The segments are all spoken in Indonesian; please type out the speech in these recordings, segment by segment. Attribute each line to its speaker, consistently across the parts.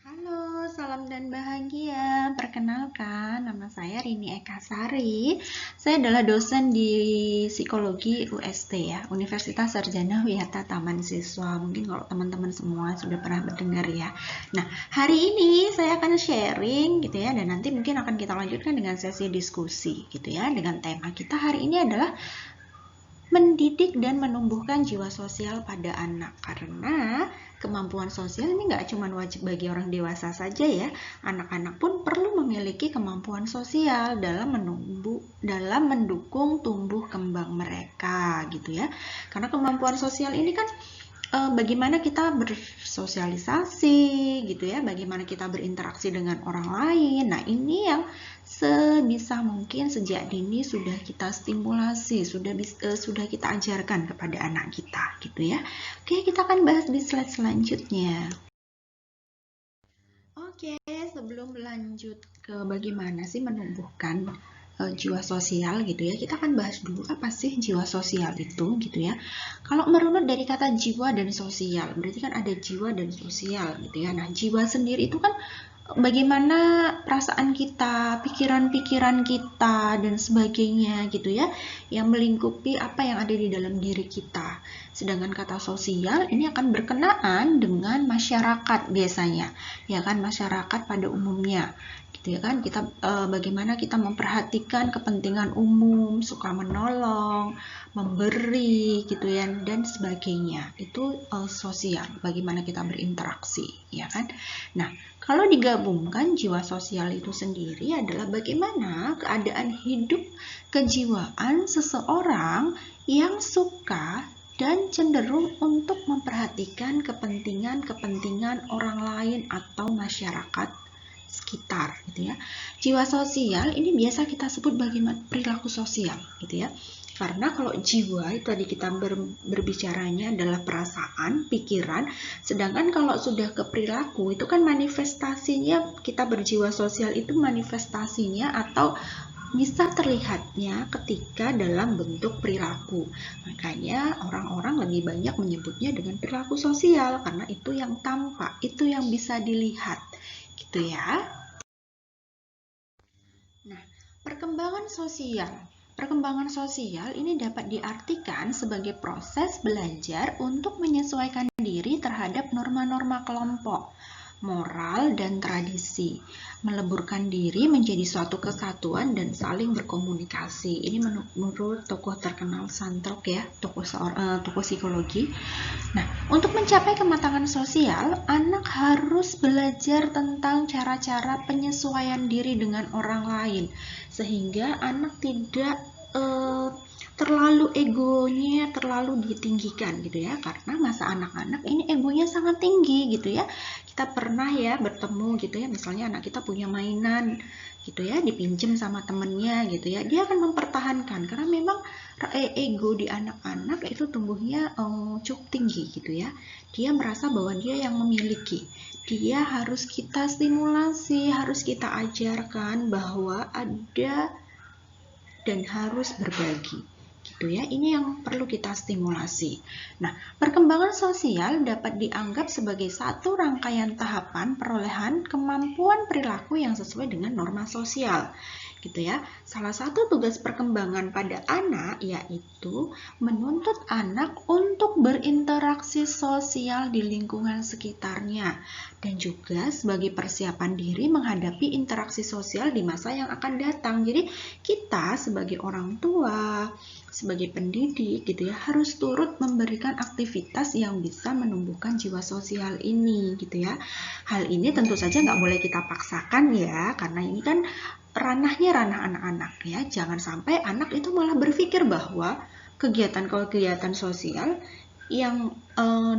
Speaker 1: Halo, salam dan bahagia. Perkenalkan, nama saya Rini Eka Sari. Saya adalah dosen di Psikologi UST ya, Universitas Sarjana Wiyata Taman Siswa. Mungkin kalau teman-teman semua sudah pernah mendengar ya. Nah, hari ini saya akan sharing gitu ya, dan nanti mungkin akan kita lanjutkan dengan sesi diskusi gitu ya, dengan tema kita hari ini adalah mendidik dan menumbuhkan jiwa sosial pada anak, karena kemampuan sosial ini nggak cuma wajib bagi orang dewasa saja ya, anak-anak pun perlu memiliki kemampuan sosial dalam mendukung tumbuh kembang mereka gitu ya, karena kemampuan sosial ini kan bagaimana kita bersosialisasi gitu ya, bagaimana kita berinteraksi dengan orang lain. Nah, ini yang sebisa mungkin sejak dini sudah kita stimulasi, sudah kita ajarkan kepada anak kita gitu ya. Oke, kita akan bahas di slide selanjutnya. Oke, sebelum lanjut ke bagaimana sih menumbuhkan jiwa sosial gitu ya, kita akan bahas dulu apa sih jiwa sosial itu gitu ya. Kalau merunut dari kata jiwa dan sosial, berarti kan ada jiwa dan sosial gitu ya. Nah, jiwa sendiri itu kan bagaimana perasaan kita, pikiran-pikiran kita dan sebagainya gitu ya, yang melingkupi apa yang ada di dalam diri kita. Sedangkan kata sosial ini akan berkenaan dengan masyarakat biasanya, ya kan, masyarakat pada umumnya gitu ya kan, kita bagaimana kita memperhatikan kepentingan umum, suka menolong, memberi gitu ya, dan sebagainya. Itu sosial, bagaimana kita berinteraksi ya kan. Nah, kalau digabungkan, jiwa sosial itu sendiri adalah bagaimana keadaan hidup kejiwaan seseorang yang suka dan cenderung untuk memperhatikan kepentingan orang lain atau masyarakat sekitar gitu ya. Jiwa sosial ini biasa kita sebut bagaimana perilaku sosial gitu ya. Karena kalau jiwa itu tadi kita berbicaranya adalah perasaan, pikiran, sedangkan kalau sudah ke perilaku itu kan manifestasinya, kita berjiwa sosial itu manifestasinya atau bisa terlihatnya ketika dalam bentuk perilaku. Makanya orang-orang lebih banyak menyebutnya dengan perilaku sosial karena itu yang tampak, itu yang bisa dilihat gitu ya. Nah, perkembangan sosial. Perkembangan sosial ini dapat diartikan sebagai proses belajar untuk menyesuaikan diri terhadap norma-norma kelompok, moral, dan tradisi, meleburkan diri menjadi suatu kesatuan dan saling berkomunikasi. Ini menurut tokoh terkenal Santrok ya, tokoh psikologi. Nah, untuk mencapai kematangan sosial, anak harus belajar tentang cara-cara penyesuaian diri dengan orang lain, sehingga anak tidak terlalu egonya terlalu ditinggikan gitu ya, karena masa anak-anak ini egonya sangat tinggi gitu ya. Kita pernah ya bertemu gitu ya, misalnya anak kita punya mainan gitu ya, dipinjem sama temennya gitu ya, dia akan mempertahankan karena memang ego di anak-anak itu tumbuhnya cukup tinggi gitu ya. Dia merasa bahwa dia yang memiliki, dia harus kita stimulasi, harus kita ajarkan bahwa ada dan harus berbagi gitu ya. Ini yang perlu kita stimulasi. Nah, perkembangan sosial dapat dianggap sebagai satu rangkaian tahapan perolehan kemampuan perilaku yang sesuai dengan norma sosial gitu ya. Salah satu tugas perkembangan pada anak yaitu menuntut anak untuk berinteraksi sosial di lingkungan sekitarnya dan juga sebagai persiapan diri menghadapi interaksi sosial di masa yang akan datang. Jadi kita sebagai orang tua, sebagai pendidik gitu ya, harus turut memberikan aktivitas yang bisa menumbuhkan jiwa sosial ini gitu ya. Hal ini tentu saja nggak boleh kita paksakan ya, karena ini kan ranahnya ranah anak-anak ya. Jangan sampai anak itu malah berpikir bahwa kegiatan-kegiatan sosial yang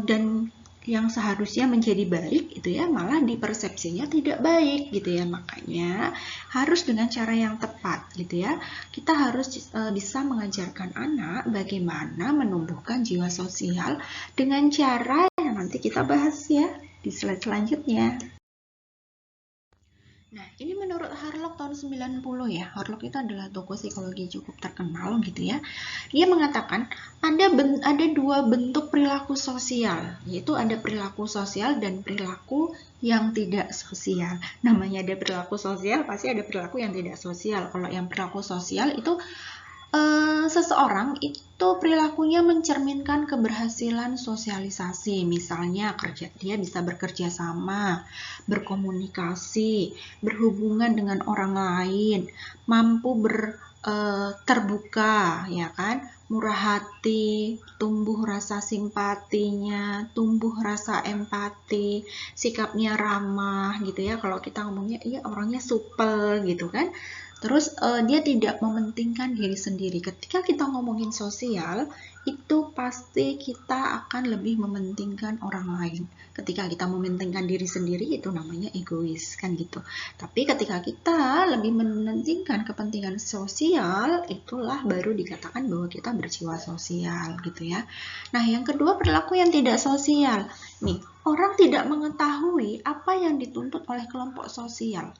Speaker 1: dan yang seharusnya menjadi baik itu ya, malah dipersepsinya tidak baik gitu ya. Makanya harus dengan cara yang tepat gitu ya. Kita harus bisa mengajarkan anak bagaimana menumbuhkan jiwa sosial dengan cara yang nanti kita bahas ya di slide selanjutnya. Nah, ini menurut Harlock tahun 90 ya. Harlock itu adalah tokoh psikologi cukup terkenal gitu ya. Dia mengatakan ada dua bentuk perilaku sosial, yaitu ada perilaku sosial dan perilaku yang tidak sosial. Namanya ada perilaku sosial, pasti ada perilaku yang tidak sosial. Kalau yang perilaku sosial itu seseorang itu perilakunya mencerminkan keberhasilan sosialisasi, misalnya dia bisa bekerja sama, berkomunikasi, berhubungan dengan orang lain, mampu terbuka, ya kan, murah hati, tumbuh rasa simpatinya, tumbuh rasa empati, sikapnya ramah, gitu ya. Kalau kita ngomongnya, iya orangnya supel, gitu kan. Terus dia tidak mementingkan diri sendiri. Ketika kita ngomongin sosial, itu pasti kita akan lebih mementingkan orang lain. Ketika kita mementingkan diri sendiri, itu namanya egois, kan gitu. Tapi ketika kita lebih mementingkan kepentingan sosial, itulah baru dikatakan bahwa kita berjiwa sosial, gitu ya. Nah, yang kedua perilaku yang tidak sosial. Nih, orang tidak mengetahui apa yang dituntut oleh kelompok sosial.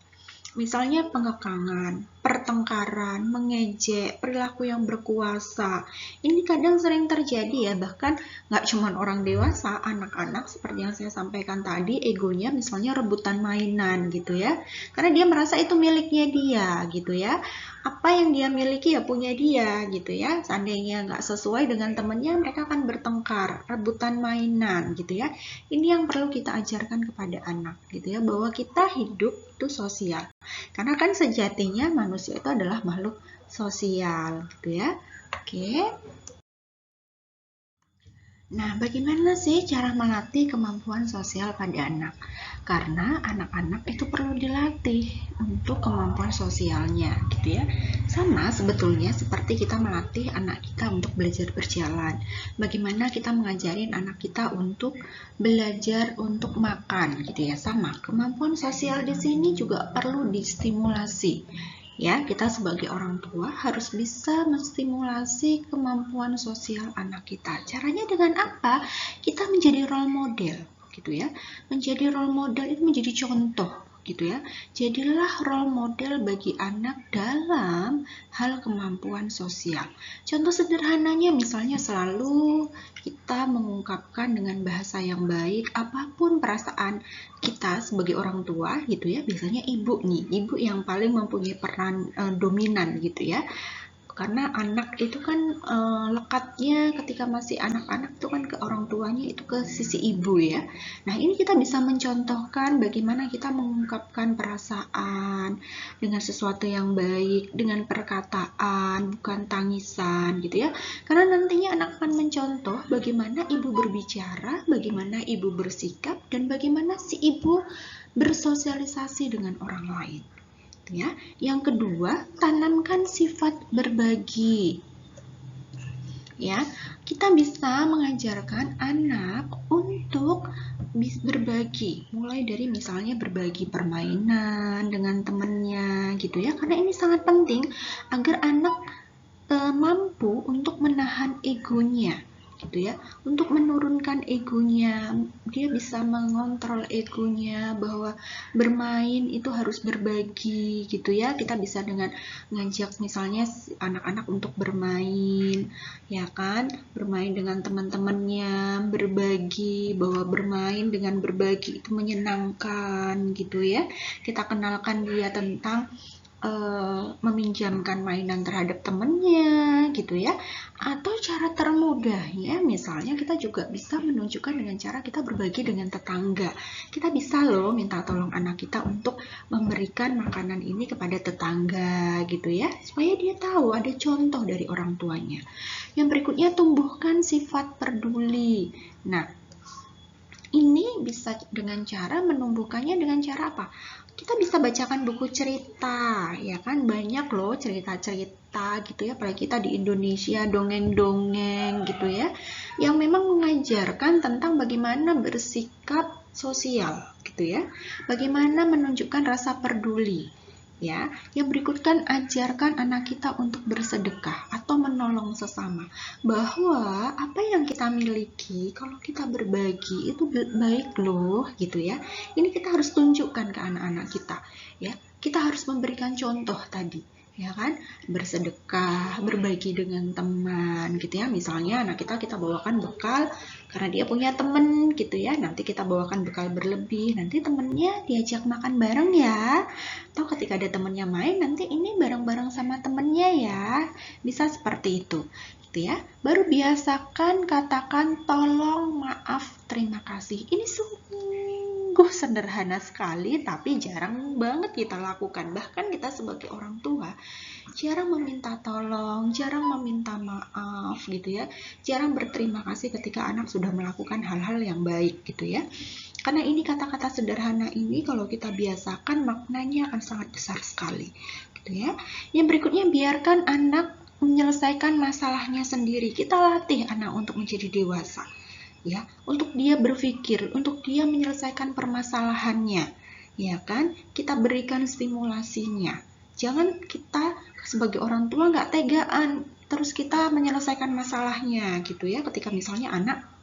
Speaker 1: Misalnya pengekangan, pertengkaran, mengejek, perilaku yang berkuasa. Ini kadang sering terjadi ya, bahkan nggak cuma orang dewasa, anak-anak seperti yang saya sampaikan tadi, egonya misalnya rebutan mainan gitu ya. Karena dia merasa itu miliknya dia gitu ya. Apa yang dia miliki ya punya dia gitu ya. Seandainya nggak sesuai dengan temannya, mereka akan bertengkar, rebutan mainan gitu ya. Ini yang perlu kita ajarkan kepada anak gitu ya, bahwa kita hidup itu sosial. Karena kan sejatinya manusia itu adalah makhluk sosial gitu ya. Oke. Nah, bagaimana sih cara melatih kemampuan sosial pada anak? Karena anak-anak itu perlu dilatih untuk kemampuan sosialnya, gitu ya. Sama sebetulnya seperti kita melatih anak kita untuk belajar berjalan. Bagaimana kita mengajarin anak kita untuk belajar untuk makan, gitu ya. Sama, kemampuan sosial di sini juga perlu distimulasi. Ya, kita sebagai orang tua harus bisa menstimulasi kemampuan sosial anak kita. Caranya dengan apa? Kita menjadi role model, gitu ya. Menjadi role model itu menjadi contoh, gitu ya. Jadilah role model bagi anak dalam hal kemampuan sosial. Contoh sederhananya misalnya selalu kita mengungkapkan dengan bahasa yang baik apapun perasaan kita sebagai orang tua gitu ya. Biasanya ibu yang paling mempunyai peran dominan gitu ya. Karena anak itu kan lekatnya ketika masih anak-anak itu kan ke orang tuanya, itu ke sisi ibu ya. Nah, ini kita bisa mencontohkan bagaimana kita mengungkapkan perasaan dengan sesuatu yang baik, dengan perkataan, bukan tangisan gitu ya. Karena nantinya anak akan mencontoh bagaimana ibu berbicara, bagaimana ibu bersikap, dan bagaimana si ibu bersosialisasi dengan orang lain. Ya. Yang kedua, tanamkan sifat berbagi. Ya, kita bisa mengajarkan anak untuk berbagi, mulai dari misalnya berbagi permainan dengan temannya gitu ya. Karena ini sangat penting agar anak mampu untuk menahan egonya. Gitu ya, untuk menurunkan egonya, dia bisa mengontrol egonya bahwa bermain itu harus berbagi gitu ya. Kita bisa dengan ngajak misalnya anak-anak untuk bermain, ya kan, bermain dengan teman-temannya, berbagi, bahwa bermain dengan berbagi itu menyenangkan gitu ya. Kita kenalkan dia tentang meminjamkan mainan terhadap temennya gitu ya. Atau cara termudahnya misalnya kita juga bisa menunjukkan dengan cara kita berbagi dengan tetangga. Kita bisa loh minta tolong anak kita untuk memberikan makanan ini kepada tetangga gitu ya, supaya dia tahu ada contoh dari orang tuanya. Yang berikutnya, tumbuhkan sifat peduli. Nah, ini bisa dengan cara menumbuhkannya dengan cara apa? Kita bisa bacakan buku cerita, ya kan, banyak loh cerita-cerita gitu ya, apalagi kita di Indonesia, dongeng-dongeng gitu ya, yang memang mengajarkan tentang bagaimana bersikap sosial gitu ya, bagaimana menunjukkan rasa peduli Ya, yang berikutkan ajarkan anak kita untuk bersedekah atau menolong sesama. Bahwa apa yang kita miliki kalau kita berbagi itu baik loh, gitu ya. Ini kita harus tunjukkan ke anak-anak kita, ya. Kita harus memberikan contoh tadi, ya kan? Bersedekah, berbagi dengan teman, gitu ya. Misalnya anak kita bawakan bekal karena dia punya temen, gitu ya. Nanti kita bawakan bekal berlebih, nanti temennya diajak makan bareng ya. Atau ketika ada temennya main, nanti ini bareng-bareng sama temennya ya. Bisa seperti itu. Gitu ya. Baru biasakan katakan tolong, maaf, terima kasih. Ini sungguh sederhana sekali, tapi jarang banget kita lakukan. Bahkan kita sebagai orang tua jarang meminta tolong, jarang meminta maaf gitu ya. Jarang berterima kasih ketika anak sudah melakukan hal-hal yang baik gitu ya. Karena ini kata-kata sederhana ini kalau kita biasakan maknanya akan sangat besar sekali, gitu ya. Yang berikutnya biarkan anak menyelesaikan masalahnya sendiri. Kita latih anak untuk menjadi dewasa, ya, untuk dia berpikir, untuk dia menyelesaikan permasalahannya, ya kan? Kita berikan stimulasinya. Jangan kita sebagai orang tua nggak tegaan, terus kita menyelesaikan masalahnya, gitu ya. Ketika misalnya anak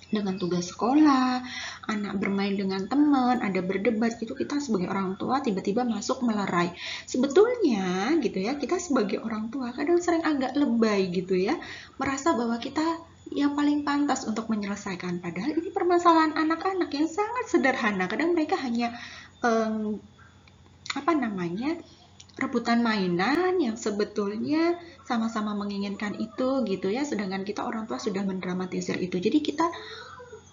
Speaker 1: dengan tugas sekolah, anak bermain dengan teman, ada berdebat gitu, kita sebagai orang tua tiba-tiba masuk melerai. Sebetulnya gitu ya, kita sebagai orang tua kadang sering agak lebay gitu ya, merasa bahwa kita yang paling pantas untuk menyelesaikan. Padahal ini permasalahan anak-anak yang sangat sederhana. Kadang mereka hanya rebutan mainan yang sebetulnya sama-sama menginginkan itu gitu ya, sedangkan kita orang tua sudah mendramatisir itu. Jadi kita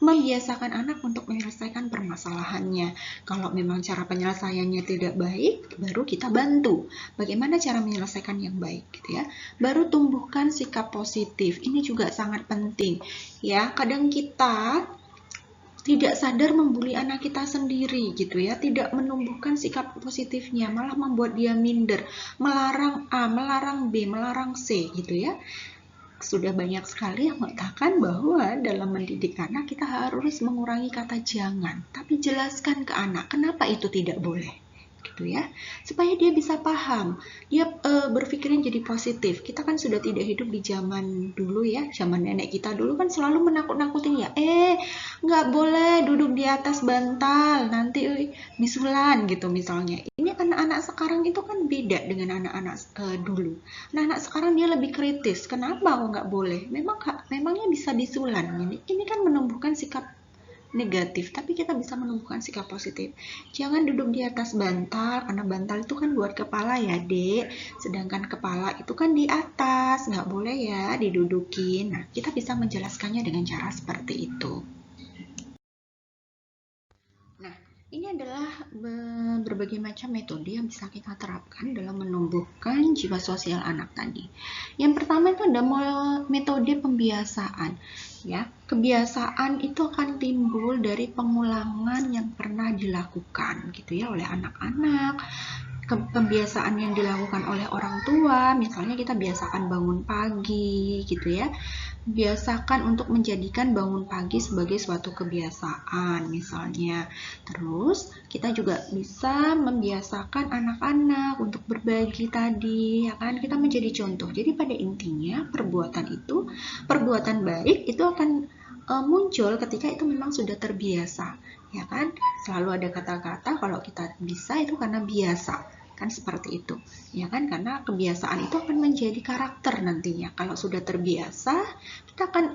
Speaker 1: membiasakan anak untuk menyelesaikan permasalahannya. Kalau memang cara penyelesaiannya tidak baik, baru kita bantu bagaimana cara menyelesaikan yang baik gitu ya. Baru tumbuhkan sikap positif. Ini juga sangat penting ya. Kadang kita tidak sadar membuli anak kita sendiri gitu ya, tidak menumbuhkan sikap positifnya, malah membuat dia minder, melarang A, melarang B, melarang C gitu ya. Sudah banyak sekali yang mengatakan bahwa dalam mendidik anak kita harus mengurangi kata jangan, tapi jelaskan ke anak kenapa itu tidak boleh. Gitu ya, supaya dia bisa paham, dia berpikirnya jadi positif. Kita kan sudah tidak hidup di zaman dulu ya, zaman nenek kita dulu kan selalu menakut-nakutin ya, nggak boleh duduk di atas bantal, nanti bisulan gitu misalnya. Ini anak-anak sekarang itu kan beda dengan anak-anak dulu. Anak-anak sekarang dia lebih kritis, kenapa kok nggak boleh? Memangnya bisa bisulan. Ini kan menumbuhkan sikap negatif, tapi kita bisa menumbuhkan sikap positif. Jangan duduk di atas bantal, karena bantal itu kan buat kepala ya dek, sedangkan kepala itu kan di atas, nggak boleh ya didudukin. Nah, kita bisa menjelaskannya dengan cara seperti itu. Nah, ini adalah berbagai macam metode yang bisa kita terapkan dalam menumbuhkan jiwa sosial anak tadi. Yang pertama itu ada metode pembiasaan. Ya, kebiasaan itu akan timbul dari pengulangan yang pernah dilakukan gitu ya oleh anak-anak. Pembiasaan yang dilakukan oleh orang tua, misalnya kita biasakan bangun pagi gitu ya. Biasakan untuk menjadikan bangun pagi sebagai suatu kebiasaan misalnya. Terus kita juga bisa membiasakan anak-anak untuk berbagi tadi, ya kan? Kita menjadi contoh. Jadi pada intinya perbuatan baik itu akan muncul ketika itu memang sudah terbiasa, ya kan? Selalu ada kata-kata kalau kita bisa itu karena biasa. Kan seperti itu, ya kan? Karena kebiasaan itu akan menjadi karakter nantinya. Kalau sudah terbiasa, kita akan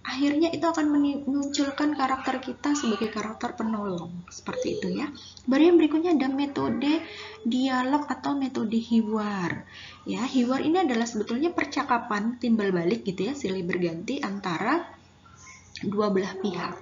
Speaker 1: akhirnya itu akan memunculkan karakter kita sebagai karakter penolong, seperti itu ya. Baru yang berikutnya ada metode dialog atau metode hiwar. Ya, hiwar ini adalah sebetulnya percakapan timbal balik gitu ya, silih berganti antara dua belah pihak.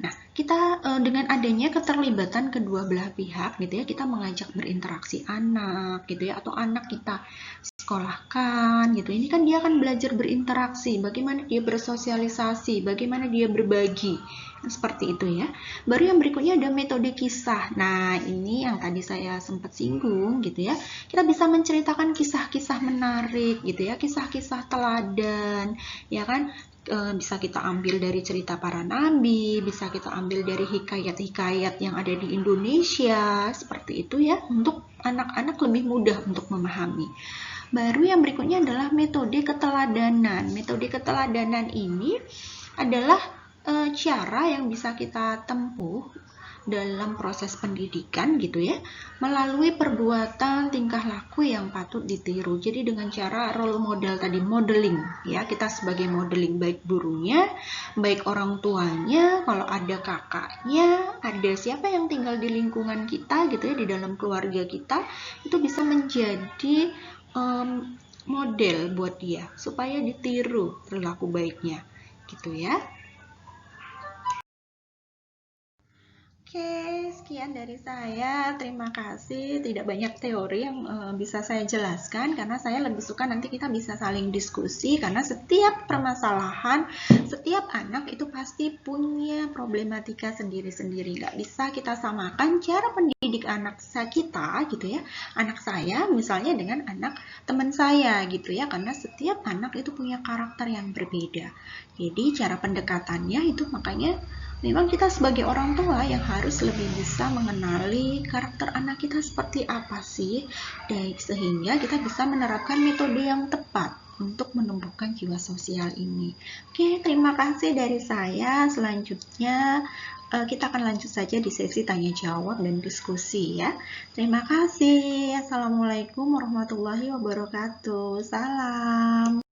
Speaker 1: Nah, kita dengan adanya keterlibatan kedua belah pihak gitu ya, kita mengajak berinteraksi anak gitu ya, atau anak kita sekolahkan gitu. Ini kan dia akan belajar berinteraksi, bagaimana dia bersosialisasi, bagaimana dia berbagi Seperti itu ya. Baru yang berikutnya ada metode kisah. Nah, ini yang tadi saya sempat singgung gitu ya. Kita bisa menceritakan kisah-kisah menarik gitu ya, kisah-kisah teladan, ya kan? Bisa kita ambil dari cerita para nabi, bisa kita ambil dari hikayat-hikayat yang ada di Indonesia, seperti itu ya, untuk anak-anak lebih mudah untuk memahami. Baru yang berikutnya adalah metode keteladanan. Metode keteladanan ini adalah cara yang bisa kita tempuh dalam proses pendidikan gitu ya, melalui perbuatan tingkah laku yang patut ditiru. Jadi dengan cara role model tadi, modeling ya, kita sebagai modeling baik gurunya, baik orang tuanya, kalau ada kakaknya, ada siapa yang tinggal di lingkungan kita gitu ya, di dalam keluarga kita, itu bisa menjadi model buat dia supaya ditiru perilaku baiknya gitu ya. Oke, sekian dari saya. Terima kasih. Tidak banyak teori yang bisa saya jelaskan karena saya lebih suka nanti kita bisa saling diskusi karena setiap permasalahan, setiap anak itu pasti punya problematika sendiri-sendiri. Nggak bisa kita samakan cara pendidik anak kita gitu ya. Anak saya misalnya dengan anak teman saya gitu ya, karena setiap anak itu punya karakter yang berbeda. Jadi cara pendekatannya itu makanya memang kita sebagai orang tua yang harus lebih bisa mengenali karakter anak kita seperti apa sih, sehingga kita bisa menerapkan metode yang tepat untuk menumbuhkan jiwa sosial ini. Oke, terima kasih dari saya. Selanjutnya kita akan lanjut saja di sesi tanya jawab dan diskusi ya. Terima kasih. Assalamualaikum warahmatullahi wabarakatuh. Salam.